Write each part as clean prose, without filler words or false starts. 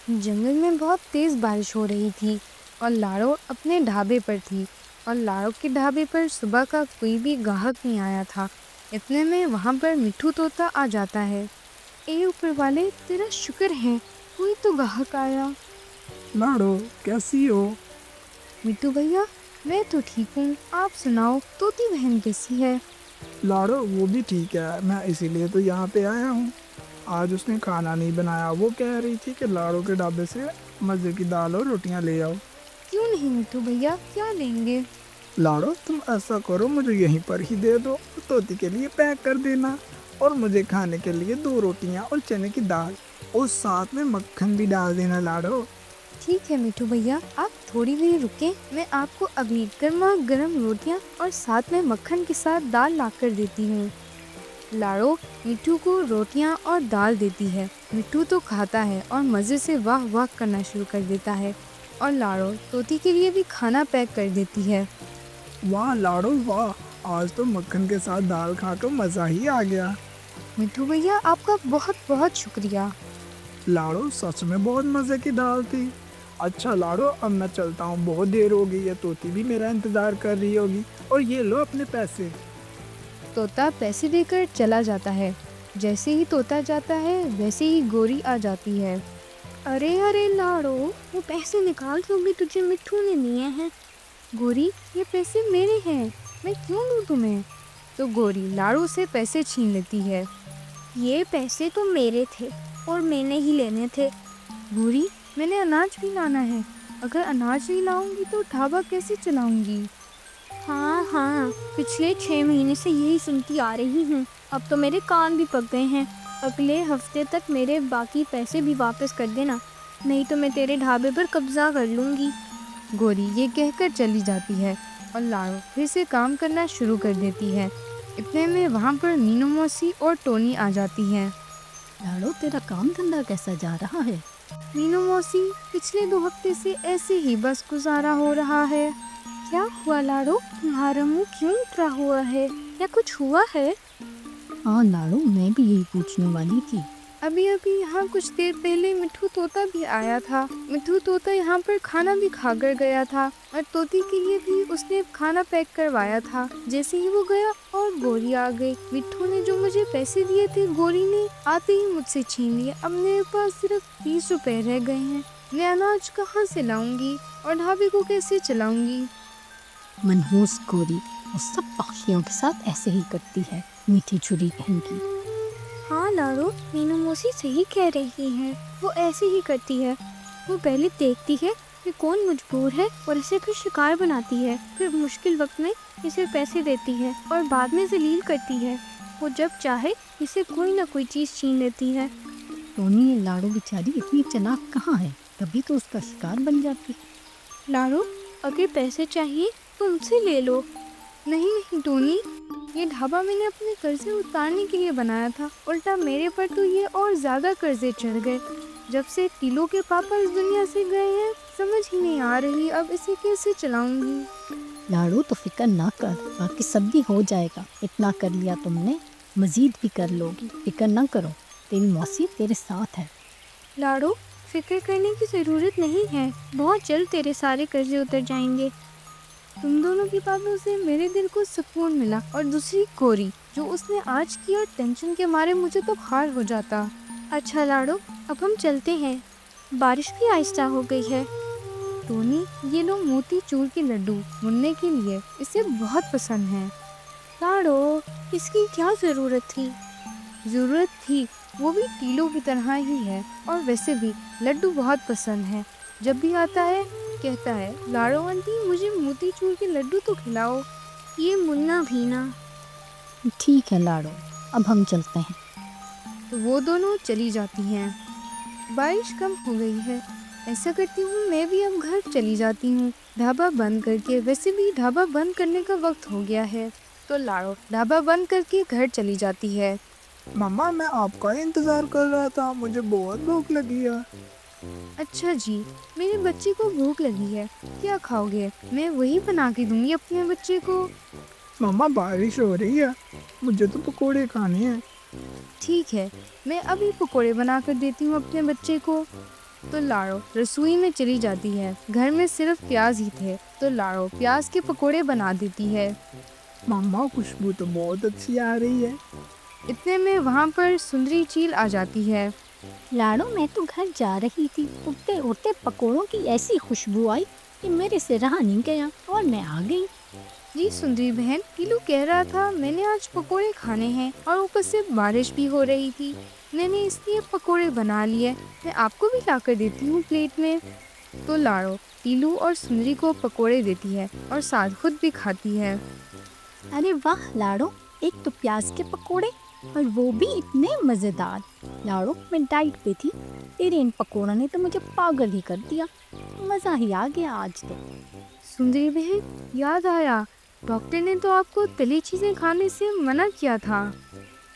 जंगल में बहुत तेज बारिश हो रही थी और लाड़ो अपने ढाबे पर थी और लाड़ो के ढाबे पर सुबह का कोई भी ग्राहक नहीं आया था। इतने में वहां पर मिट्ठू तोता आ जाता है। ए ऊपर वाले, तेरा शुक्र है कोई तो ग्राहक आया। लाडो, कैसी हो? मिट्ठू भैया, मैं तो ठीक हूँ, आप सुनाओ, तोती बहन कैसी है? लाडो वो भी ठीक है, मैं इसीलिए तो यहाँ पे आया हूँ। आज उसने खाना नहीं बनाया, वो कह रही थी कि लाडो के ढाबे से मज़े की दाल और रोटियाँ ले आओ। क्यों नहीं मिट्ठू भैया, क्या लेंगे? लाडो तुम ऐसा करो, मुझे यहीं पर ही दे दो, तोती के लिए पैक कर देना, और मुझे खाने के लिए 2 रोटियाँ और चने की दाल, और साथ में मक्खन भी डाल देना लाडो। ठीक है मिट्ठू भैया, आप थोड़ी देर रुकें, मैं आपको अभी गर्मा गर्म रोटियां और साथ में मक्खन के साथ दाल ला कर देती हूँ। लाड़ो मिट्ठू को रोटियां और दाल देती है। मिट्ठू तो खाता है और मज़े से वाह वाह करना शुरू कर देता है और लाड़ो तोती के लिए भी खाना पैक कर देती है। वाह लाडो वाह, आज तो मक्खन के साथ दाल खाकर मज़ा ही आ गया। मिट्ठू भैया, आपका बहुत बहुत शुक्रिया। लाडो सच में बहुत मज़े की दाल थी। अच्छा लाडो, अब मैं चलता हूँ, बहुत देर हो गई है, तोती भी मेरा इंतज़ार कर रही होगी, और ये लो अपने पैसे। तोता पैसे देकर चला जाता है। जैसे ही तोता जाता है वैसे ही गोरी आ जाती है। अरे अरे लाड़ो, वो पैसे निकाल जो भी तुझे मिट्ठू ने दिए हैं। गोरी, ये पैसे मेरे हैं, मैं क्यों दूँ तुम्हें? तो गोरी लाड़ो से पैसे छीन लेती है। ये पैसे तो मेरे थे और मैंने ही लेने थे। गोरी, मैंने अनाज भी लाना है, अगर अनाज नहीं लाऊंगी तो ढाबा कैसे चलाऊंगी? हाँ हाँ, पिछले 6 महीने से यही सुनती आ रही हूँ, अब तो मेरे कान भी पक गए हैं। अगले हफ्ते तक मेरे बाकी पैसे भी वापस कर देना, नहीं तो मैं तेरे ढाबे पर कब्जा कर लूँगी। गोरी ये कहकर चली जाती है और लाड़ो फिर से काम करना शुरू कर देती है। इतने में वहाँ पर मीनू मौसी और टोनी आ जाती हैं। लाडो, तेरा काम धंधा कैसा जा रहा है? मीनू मौसी, पिछले 2 हफ्ते से ऐसे ही बस गुजारा हो रहा है। क्या हुआ लाड़ो, तुम्हारा मुंह क्यों उतरा हुआ है, या कुछ हुआ है? हाँ लाडो, मैं भी यही पूछने वाली थी। अभी अभी यहाँ कुछ देर पहले मिट्ठू तोता भी आया था। मिट्ठू तोता यहाँ पर खाना भी खाकर गया था और तोती के लिए भी उसने खाना पैक करवाया था। जैसे ही वो गया और गोरी आ गई। मिट्ठू ने जो मुझे पैसे दिए थे गोरी ने आते ही मुझसे छीन लिए। अब मेरे पास सिर्फ 20 रुपए रह गए हैं। मैं अनाज कहाँ से लाऊंगी और ढाबे को कैसे चलाऊंगी? मनहूस गोरी, वो सब पक्षियों के साथ ऐसे ही करती है, मीठी छुरी बहन की। हाँ लाड़ो, मीनू मौसी सही कह रही है, वो ऐसे ही करती है। वो पहले देखती है कि कौन मजबूर है और इसे फिर शिकार बनाती है, फिर मुश्किल वक्त में इसे पैसे देती है और बाद में जलील करती है। वो जब चाहे इसे कोई ना कोई चीज़ छीन लेती है। टोनी, ये लाडो बेचारी इतनी चालाक कहाँ है, कभी तो उसका शिकार बन जाती। लाड़ो, अगर पैसे चाहिए तो उनसे ले लो। नहीं नहीं टोनी, ये ढाबा मैंने अपने कर्जे उतारने के लिए बनाया था, उल्टा मेरे पर तो ये और ज्यादा कर्जे चढ़ गए। जब से टीलो के पापा इस दुनिया से गए हैं, समझ ही नहीं आ रही अब इसे कैसे चलाऊंगी। लाडो, तो फिक्र ना कर, बाकी सब भी हो जाएगा। इतना कर लिया तुमने, मजीद भी कर लोगी, फिक्र ना करो, तेरी मौसी तेरे साथ है। लाड़ो, फिक्र करने की ज़रूरत नहीं है, बहुत जल्द तेरे सारे कर्जे उतर जाएंगे। तुम दोनों की बातों से मेरे दिल को सुकून मिला। और दूसरी गोरी जो उसने आज की, और टेंशन के मारे मुझे तो बुखार हो जाता। अच्छा लाड़ो, अब हम चलते हैं, बारिश भी आहिस्ता हो गई है। टोनी, ये लो मोती चूर के लड्डू मुन्ने के लिए, इसे बहुत पसंद है। लाड़ो, इसकी क्या ज़रूरत थी? ज़रूरत थी, वो भी टीलो की तरह ही है और वैसे भी लड्डू बहुत पसंद है। जब भी आता है कहता है, लाड़ो आंटी मुझे मोतीचूर के लड्डू तो खिलाओ। ये मुन्ना भी ना। ठीक है लाडो, अब हम चलते हैं। तो वो दोनों चली जाती हैं। बारिश कम हो गई है, ऐसा करती हूँ मैं भी अब घर चली जाती हूँ ढाबा बंद करके। वैसे भी ढाबा बंद करने का वक्त हो गया है। तो लाड़ो ढाबा बंद करके घर चली जाती है। मम्मा, मैं आपका ही इंतज़ार कर रहा था, मुझे बहुत भूख लगी है। अच्छा जी, मेरे बच्चे को भूख लगी है, क्या खाओगे? मैं वही बना के दूंगी अपने बच्चे को। मम्मा बारिश हो रही है, मुझे तो पकोड़े खाने हैं। ठीक है, मैं अभी पकोड़े बना कर देती हूँ अपने बच्चे को। तो लाड़ो रसोई में चली जाती है। घर में सिर्फ प्याज ही थे, तो लाड़ो प्याज के पकोड़े बना देती है। मम्मा खुशबू तो बहुत अच्छी आ रही है। इतने में वहाँ पर सुंदरी चील आ जाती है। लाड़ो, मैं तो घर जा रही थी, उड़ते उड़ते पकोड़ों की ऐसी खुशबू आई कि मेरे से रहा नहीं गया और मैं आ गई। जी सुंदरी बहन, टीलू कह रहा था मैंने आज पकोड़े खाने हैं और ऊपर से बारिश भी हो रही थी, मैंने इसलिए पकोड़े बना लिए। मैं आपको भी ला कर देती हूँ प्लेट में। तो लाड़ो टीलू और सुंदरी को पकोड़े देती है और साथ खुद भी खाती है। अरे वाह लाड़ो, एक तो प्याज के पकोड़े और वो भी इतने मज़ेदार। लाड़ो, मैं डाइट पे थी, तेरे इन पकोड़ों ने तो मुझे पागल ही कर दिया। मज़ा ही आ गया आज तो। सुंदरी बहन, याद आया, डॉक्टर ने तो आपको तली चीजें खाने से मना किया था।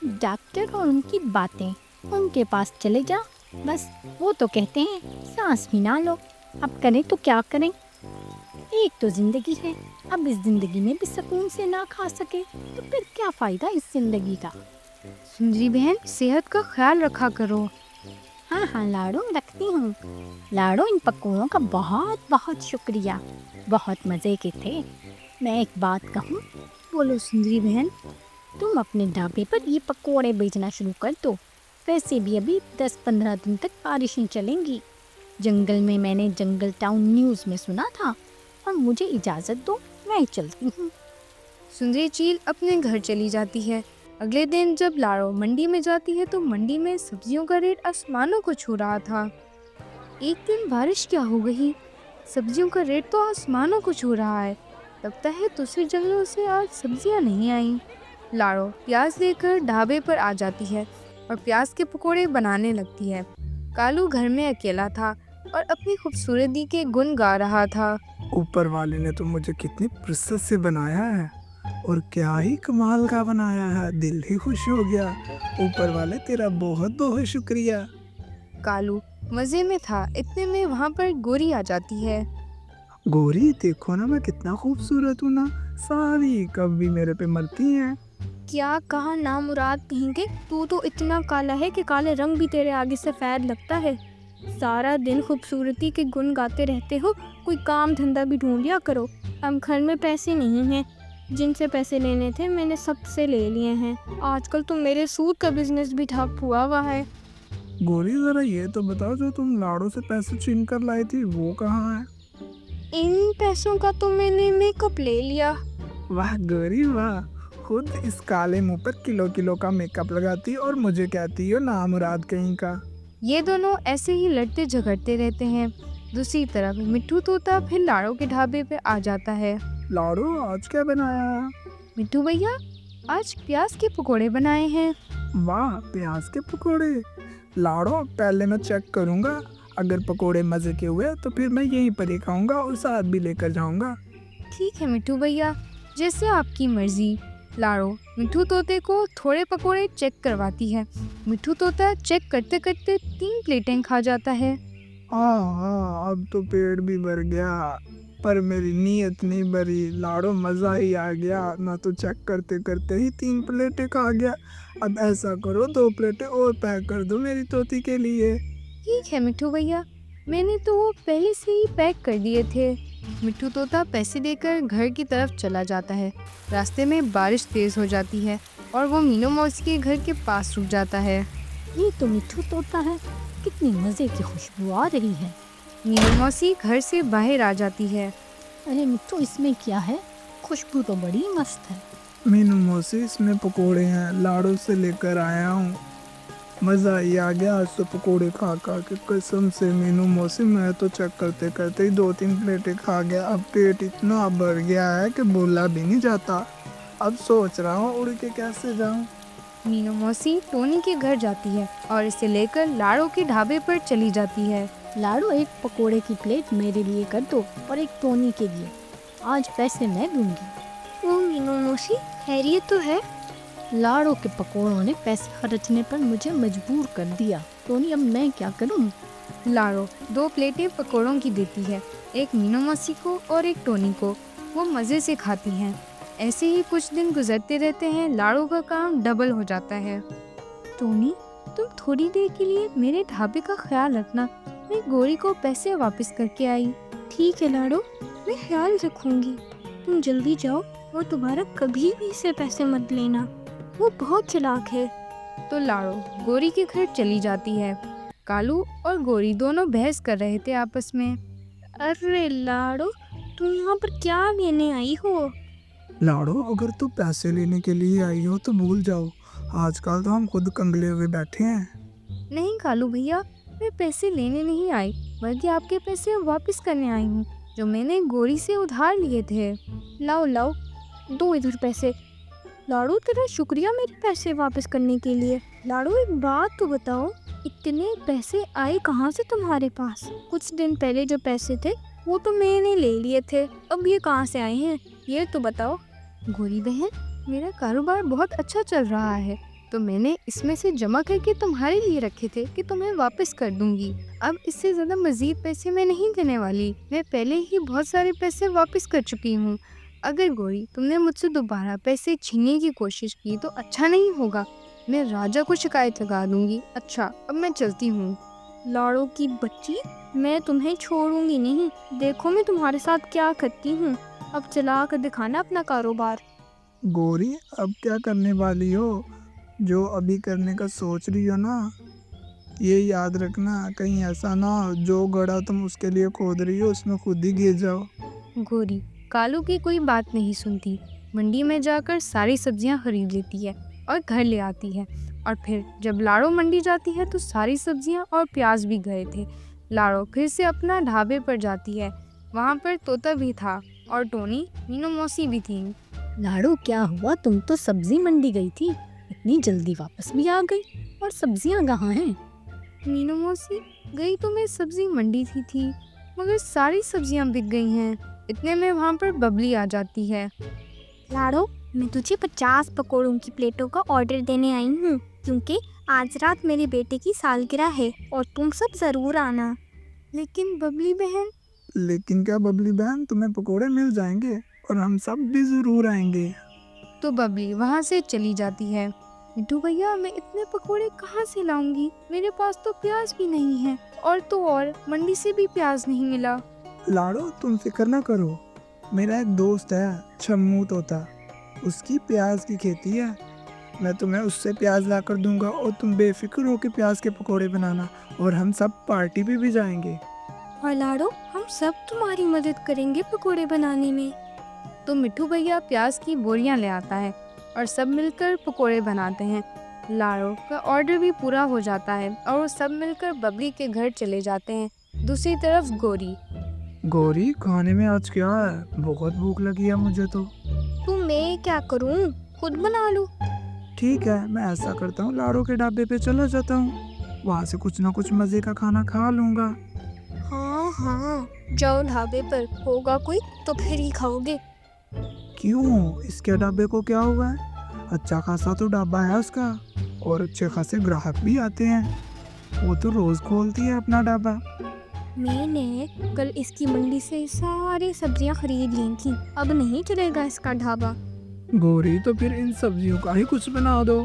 डॉक्टर और उनकी बातें, उनके पास चले जा। बस वो तो कहते हैं सांस भी ना लो, अब करें तो क्या करें। एक तो जिंदगी है, अब इस जिंदगी में भी सुकून से ना खा सके तो फिर क्या फ़ायदा इस जिंदगी का। सुंदरी बहन, सेहत का ख्याल रखा करो। हाँ हाँ लाड़ो, रखती हूँ। लाड़ो, इन पकौड़ों का बहुत बहुत शुक्रिया, बहुत मज़े के थे। मैं एक बात कहूँ, बोलो सुंदरी बहन। तुम अपने ढाबे पर ये पकोड़े बेचना शुरू कर दो। वैसे भी अभी 10-15 दिन तक बारिशें चलेंगी। जंगल में मैंने जंगल टाउन न्यूज़ में सुना था, और मुझे इजाज़त दो, मैं चलती हूँ। सुंदरी चील अपने घर चली जाती है। अगले दिन जब लाड़ो मंडी में जाती है तो मंडी में सब्जियों का रेट आसमानों को छू रहा था। एक दिन बारिश क्या हो गई, सब्जियों का रेट तो आसमानों को छू रहा है। लगता है दूसरे जंगलों से आज सब्जियां नहीं आई। लाड़ो प्याज लेकर ढाबे पर आ जाती है और प्याज के पकोड़े बनाने लगती है। कालू घर में अकेला था और अपनी खूबसूरती के गुण गा रहा था। ऊपर वाले ने तो मुझे कितनी फुर्सत से बनाया है, और क्या ही कमाल का बनाया है, दिल ही खुश हो गया। ऊपर वाले तेरा बहुत बहुत शुक्रिया। कालू मजे में था। इतने में वहाँ पर गोरी आ जाती है। गोरी, देखो ना मैं कितना खूबसूरत हूँ ना, सारी कभी मेरे पे मरती हैं। क्या कहा नामुराद कहेंगे, तू तो इतना काला है कि काले रंग भी तेरे आगे सफ़ेद लगता है। सारा दिन खूबसूरती के गुण गाते रहते हो, कोई काम धंधा भी ढूंढ लिया करो। अब घर में पैसे नहीं हैं, जिनसे पैसे लेने थे मैंने सबसे ले लिए हैं। आजकल तो मेरे सूट का बिजनेस भी ठप हुआ हुआ है। गोरी, जरा ये तो बताओ, जो तुम लाड़ो से पैसे छीन कर लाई थी वो कहाँ है? इन पैसों का तो मैंने मेकअप ले लिया। वाह गोरी वाह, खुद इस काले मुंह पर किलो किलो का मेकअप लगाती और मुझे कहती हो नामुराद कहीं का। ये दोनों ऐसे ही लड़ते झगड़ते रहते हैं। दूसरी तरफ मिट्ठू तोता फिर लाड़ो के ढाबे पे आ जाता है। लाड़ो, आज क्या बनाया है? मिट्ठू भैया, आज प्याज के पकोड़े बनाए हैं। वाह, प्याज के पकोड़े। लाड़ो, पहले मैं चेक करूँगा, अगर पकोड़े मज़े के हुए तो फिर मैं यहीं पर ही खाऊंगा और साथ भी लेकर जाऊंगा। ठीक है मिट्ठू भैया, जैसे आपकी मर्जी। लाड़ो मिट्ठू तोते को थोड़े पकोड़े चेक करवाती है। मिट्ठू तोता चेक करते करते 3 प्लेटें खा जाता है। हाँ, अब तो पेट भी भर गया, पर मेरी नीयत नहीं भरी। लाड़ो, मज़ा ही आ गया, मैं तो चेक करते करते ही 3 प्लेटें खा गया। अब ऐसा करो, 2 प्लेटें और पैक कर दो मेरी तोती के लिए। ठीक है मिट्ठू भैया, मैंने तो वो पहले से ही पैक कर दिए थे। मिट्ठू तोता पैसे देकर घर की तरफ चला जाता है। रास्ते में बारिश तेज़ हो जाती है और वो मीनू मौसी के घर के पास रुक जाता है। ये तो मिट्ठू तोता है, कितनी मज़े की खुशबू आ रही है। मीनू मौसी घर से बाहर आ जाती है। अरे मिट्ठू, इसमें क्या है? खुशबू तो बड़ी मस्त है। मीनू मौसी, इसमें पकोड़े हैं, लाड़ो से लेकर आया हूँ। मज़ा ही आ गया आज तो पकोड़े खा खा के, कसम से मीनू मौसी, मैं तो चेक करते करते ही 2-3 प्लेटें खा गया। अब पेट इतना भर गया है कि बोला भी नहीं जाता। अब सोच रहा हूँ उड़ के कैसे जाऊँ। मीनू मौसी टोनी के घर जाती है और इसे लेकर लाड़ो के ढाबे पर चली जाती है। लाड़ो, एक पकोड़े की प्लेट मेरे लिए कर दो और एक टोनी के लिए। आज पैसे मैं दूंगी। ओ मीनू मौसी, खैरियत तो है? लाड़ो के पकोड़ों ने पैसे खर्चने पर मुझे मजबूर कर दिया। टोनी, अब मैं क्या करूं? लाड़ो 2 प्लेटें पकोड़ों की देती है, एक मीनू मौसी को और एक टोनी को। वो मज़े से खाती हैं। ऐसे ही कुछ दिन गुजरते रहते हैं। लाड़ो का काम डबल हो जाता है। टोनी, तुम थोड़ी देर के लिए मेरे ढाबे का ख्याल रखना, मैं गोरी को पैसे वापस करके आई। ठीक है लाड़ो, मैं ख्याल रखूंगी। तुम जल्दी जाओ और दोबारा कभी भी इसे पैसे मत लेना, वो बहुत चालाक है। तो लाड़ो गोरी के घर चली जाती है। कालू और गोरी दोनों बहस कर रहे थे आपस में। अरे लाड़ो, तुम यहाँ पर क्या लेने आई हो? लाड़ो, अगर तू पैसे लेने के लिए आई हो तो भूल जाओ, आजकल तो हम खुद कंगले हुए बैठे हैं। नहीं कालू भैया, मैं पैसे लेने नहीं आई, बल्कि आपके पैसे वापस करने आई हूँ जो मैंने गोरी से उधार लिए थे। लाओ लाओ, दो इधर पैसे। लाड़ू, तेरा शुक्रिया मेरे पैसे वापस करने के लिए। लाड़ू, एक बात तो बताओ, इतने पैसे आए कहाँ से तुम्हारे पास? कुछ दिन पहले जो पैसे थे वो तो मैंने ले लिए थे, अब ये कहाँ से आए हैं, ये तो बताओ। गोरी बहन, मेरा कारोबार बहुत अच्छा चल रहा है, तो मैंने इसमें से जमा करके तुम्हारे लिए रखे थे कि तुम्हें वापस कर दूंगी। अब इससे ज़्यादा मज़ीद पैसे मैं नहीं देने वाली, मैं पहले ही बहुत सारे पैसे वापस कर चुकी हूँ। अगर गोरी तुमने मुझसे दोबारा पैसे छीनने की कोशिश की तो अच्छा नहीं होगा, मैं राजा को शिकायत लगा दूंगी। अच्छा, अब मैं चलती हूँ। लाड़ो की बच्ची, मैं तुम्हें छोड़ूंगी नहीं, देखो मैं तुम्हारे साथ क्या करती हूँ। अब चला कर दिखाना अपना कारोबार। गोरी, अब क्या करने वाली हो? जो अभी करने का सोच रही हो ना, ये याद रखना, कहीं ऐसा ना हो जो गड्ढा तुम उसके लिए खोद रही हो उसमें खुद ही गिर जाओ। गोरी कालू की कोई बात नहीं सुनती, मंडी में जाकर सारी सब्जियां खरीद लेती है और घर ले आती है। और फिर जब लाड़ो मंडी जाती है तो सारी सब्जियां और प्याज भी गए थे। लाड़ो फिर से अपना ढाबे पर जाती है, वहाँ पर तोता भी था और टोनी, मीनू मौसी भी थी। लाड़ो, क्या हुआ? तुम तो सब्जी मंडी गई थी, इतनी जल्दी वापस भी आ गई, और सब्जियां कहाँ हैं? मीनू मौसी, गई तो मैं सब्जी मंडी थी मगर सारी सब्जियां बिक गई हैं। इतने में वहाँ पर बबली आ जाती है। लाड़ो, मैं तुझे 50 पकौड़ों की प्लेटों का ऑर्डर देने आई हूँ, क्योंकि आज रात मेरे बेटे की सालगिरह है और तुम सब ज़रूर आना। लेकिन बबली बहन। लेकिन क्या बबली बहन, तुम्हें पकोड़े मिल जाएंगे और हम सब भी ज़रूर आएंगे। तो बबली वहाँ से चली जाती है। मिट्टू भैया, मैं इतने पकोड़े कहाँ से लाऊंगी, मेरे पास तो प्याज भी नहीं है, और तो और मंडी से भी प्याज नहीं मिला। लाड़ो, तुम फिक्र ना करो, मेरा एक दोस्त है छम्मू तोता, उसकी प्याज की खेती है, मैं तुम्हें उससे प्याज ला कर दूंगा और तुम बेफिक्र हो के प्याज के पकोड़े बनाना, और हम सब पार्टी पे भी जाएंगे। और लाड़ो, हम सब तुम्हारी मदद करेंगे पकोड़े बनाने में। तो मिट्टू भैया प्याज की बोरियां ले आता है और सब मिलकर पकोड़े बनाते हैं। लाड़ो का ऑर्डर भी पूरा हो जाता है और वो सब मिलकर बबली के घर चले जाते हैं। दूसरी तरफ गोरी। गोरी, खाने में आज क्या है? बहुत भूख लगी है मुझे तो। मैं क्या करूँ, खुद बना लूँ। ठीक है, मैं ऐसा करता हूँ, लाड़ो के ढाबे पे चला जाता हूँ, वहाँ से कुछ ना कुछ मज़े का खाना खा लूँगा। हाँ हाँ, जाओ ढाबे पर, होगा कोई तो फिर ही खाओगे। क्यों, इसके ढाबे को क्या हुआ है? अच्छा खासा तो ढाबा है उसका और अच्छे खासे ग्राहक भी आते हैं, वो तो रोज़ खोलती है अपना ढाबा। मैंने कल इसकी मंडी से सारी सब्जियां खरीद ली थी, अब नहीं चलेगा इसका ढाबा। गोरी, तो फिर इन सब्जियों का ही कुछ बना दो।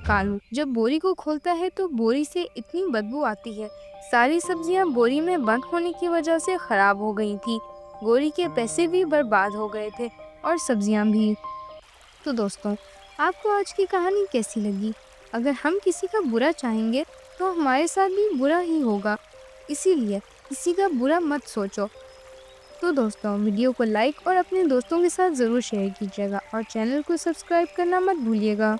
कालू जब बोरी को खोलता है तो बोरी से इतनी बदबू आती है, सारी सब्जियां बोरी में बंद होने की वजह से खराब हो गई थी। गोरी के पैसे भी बर्बाद हो गए थे और सब्जियां भी। तो दोस्तों, आपको आज की कहानी कैसी लगी? अगर हम किसी का बुरा चाहेंगे तो हमारे साथ भी बुरा ही होगा, इसीलिए किसी का बुरा मत सोचो। तो दोस्तों, वीडियो को लाइक और अपने दोस्तों के साथ ज़रूर शेयर कीजिएगा और चैनल को सब्सक्राइब करना मत भूलिएगा।